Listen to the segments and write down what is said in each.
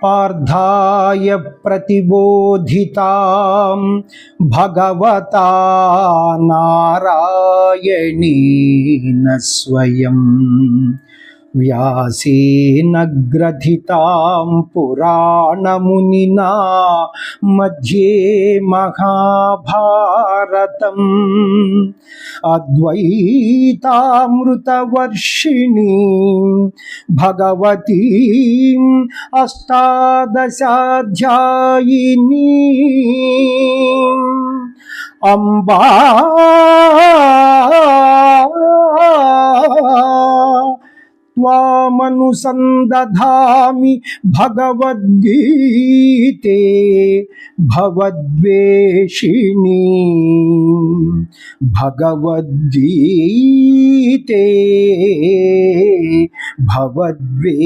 पार्थाय प्रतिबोधितां भगवता नारायणेन स्वयं व्यासेन ग्रथितां पुराणमुनिना मध्ये महाभारतम् अद्वैतामृतवर्षिणीं भगवतीम् अष्टादशाध्यायिनीम् अम्बा त्वामनुसन्दधामि भगवद्गीते भवद्वेषिणी भगवद्गीते भवद्वेषिणी।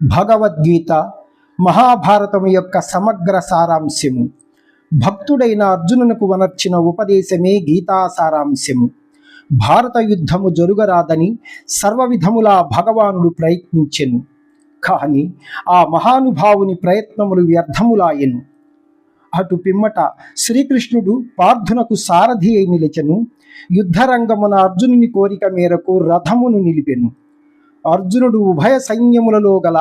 భగవద్గీత మహాభారతం యొక్క సమగ్ర సారాంశము. భక్తుడైన అర్జునునకు వనర్చిన ఉపదేశమే గీతా సారాంశము. భారత యుద్ధము జరుగరాదని సర్వవిధములా భగవానుడు ప్రయత్నించెను. కానీ ఆ మహానుభావుని ప్రయత్నములు వ్యర్థములాయెను. అటు పిమ్మట శ్రీకృష్ణుడు పార్థునకు సారథి అయి నిలిచెను. యుద్ధరంగమున అర్జునుని కోరిక మేరకు రథమును నిలిపెను. అర్జునుడు ఉభయ సైన్యములలో గల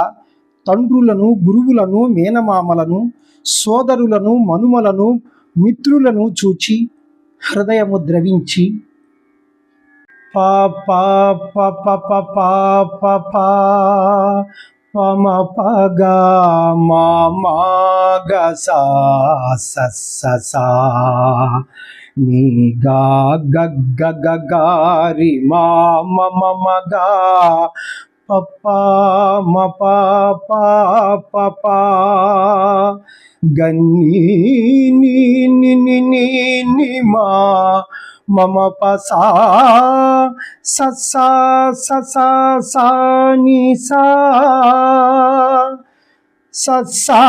తండ్రులను, గురువులను, మేనమామలను, సోదరులను, మనుమలను, మిత్రులను చూచి హృదయము ద్రవించి పమపగా మామాగసా సస్ససా నీ గారి మామమగా పప్పా మపా పాపా గన్నీ ని మా మమ పసా ససా ససా సాని సా ససా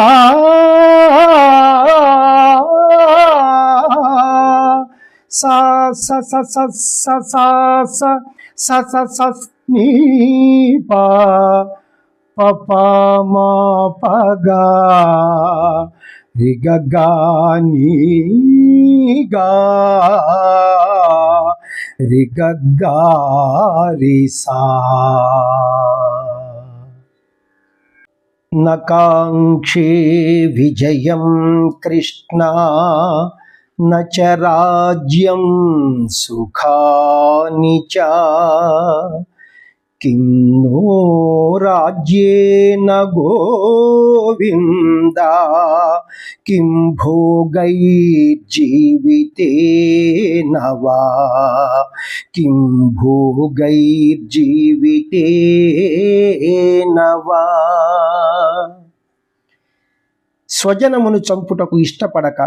సా స నీ పా పపా మా పగా రిగగా నీగా రిగగా రిసా నకాంక్షే విజయం కృష్ణ నచ రాజ్యం సుఖాని చ కిం నో రాజ్యేన గోవింద కిం భోగైర్జీవితేన వా కిం భోగైర్జీవితేన వా. స్వజనమును చంపుటకు ఇష్టపడక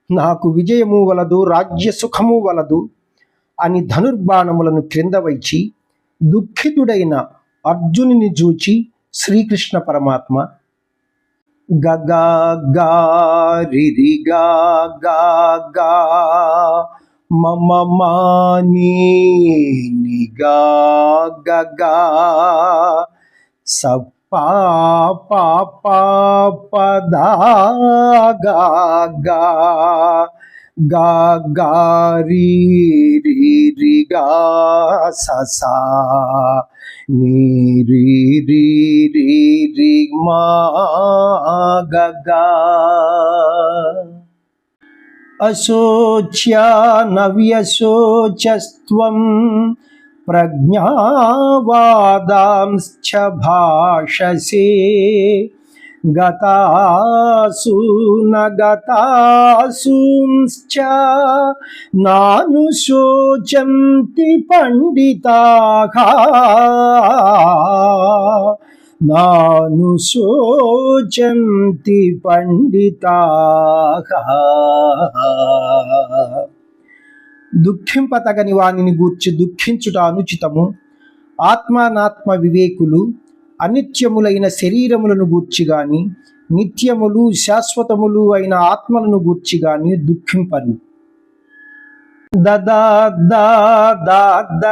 నాకు విజయము వలదు, రాజ్య సుఖము వలదు అని ధనుర్బాణములను క్రింద వైచి దుఃఖితుడైన అర్జునుని చూచి శ్రీకృష్ణ పరమాత్మ గగా గారి గా గా గా మమ మాని గా గగా సప్ పదా గా గా గా గారి రి గా ససా నీ రి మా గగా. అశోచ్యా నవ్యశోచస్త్వం ప్రజ్ఞావాదాంశ్చ భాషసే గతాసు నగతాసూంశ్చ నానుశోచంతి పండితాః నానుశోచంతి పండితాః. దుఃఖింపతగని వానిని గూర్చి దుఃఖించుట అనుచితము. ఆత్మానాత్మ వివేకులు అనిత్యములైన శరీరములను గూర్చి గాని నిత్యములు శాశ్వతములు అయిన ఆత్మలను గూర్చి గాని దుఃఖింపరు. దదా దా దా దా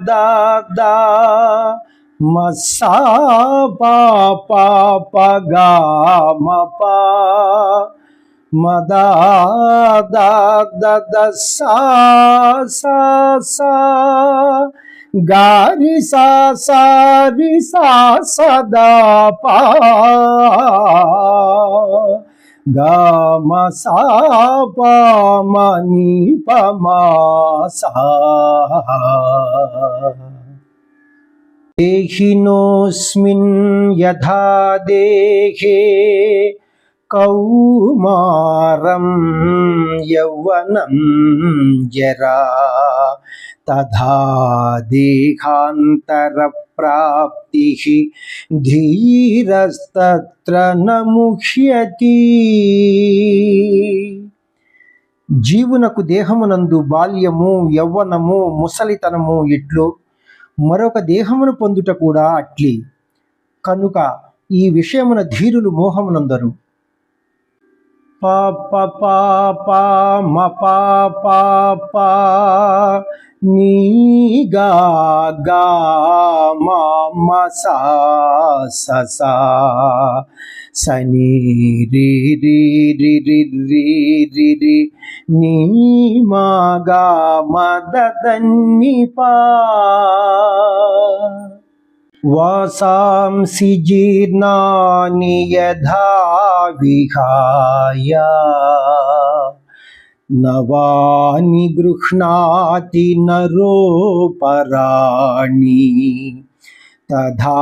దా దా మసా పా పా ప గా మ పా మదా దా ద ద సా సా సా గారి సా సా రి సా సదా పా గా మ సా పా మ ని ప మా సా. దేహినోస్మిన్ యథా దేహే కౌమారం యౌవనం జరా తథా దేహాంతర ప్రాప్తి ధీరస్తత్ర న ముహ్యతి. జీవునకు దేహమునందు బాల్యము, యౌవనము, ముసలితనము ఎట్లు మరొక దేహమును పొందుట కూడా అట్లే. కనుక ఈ విషయమున ధీరులు మోహమునందరు. పా ప పా పా మ పా పా పా నీ గా గా మా మ సా స సా సని రి రి రి రి రి రి రి నీ మా గా మ ద ద ని పా. వాసాంసి జీర్ణాని యథా విహాయ నవాని గృహ్ణాతి నరోపరాణి తథా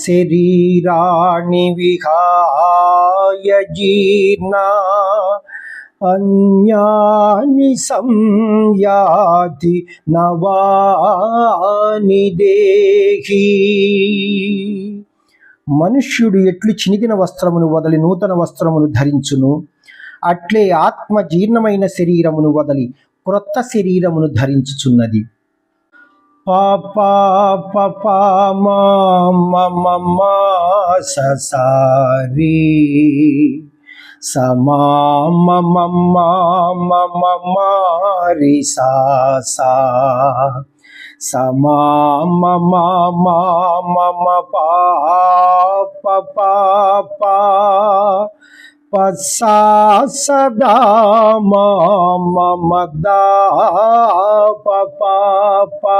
శరీరాణి విహాయ జీర్ణా అన్యాని సంయాతి నవాని దేహి. మనుష్యుడు ఎట్లు చినిగిన వస్త్రమును వదలి నూతన వస్త్రమును ధరించును, అట్లే ఆత్మ జీర్ణమైన శరీరమును వదలి క్రొత్త శరీరమును ధరించుచున్నది. పా పా ప పా మా మ మ మా స సా రి సమా మ మ మా మ మ మా రి సా సా సమా మ మ మా మ మ పా ప పా పా ప సా సదా మ మ మ దా ప పా పా.